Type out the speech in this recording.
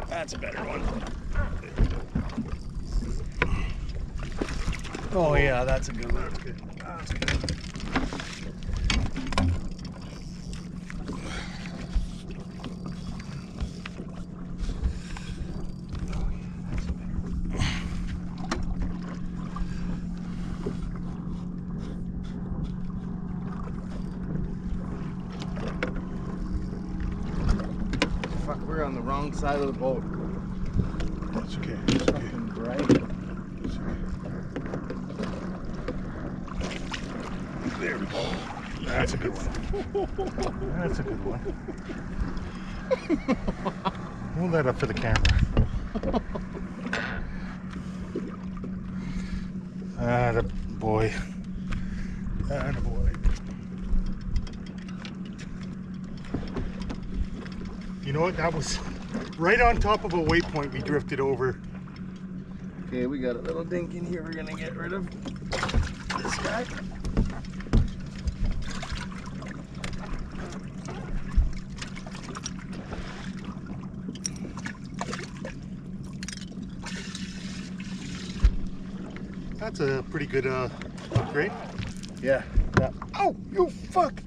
That's a better one. Oh yeah, that's a good one. That's good. That's good. Fuck, we're on the wrong side of the boat. That's okay. It's fucking bright. There we go. That's a good one. That's a good one. Hold that up for the camera. Atta boy. Atta boy. You know what? That was right on top of a waypoint we drifted over. Okay, we got a little dink in here we're gonna get rid of. This guy. That's a pretty good upgrade. Yeah. Oh, you fuck!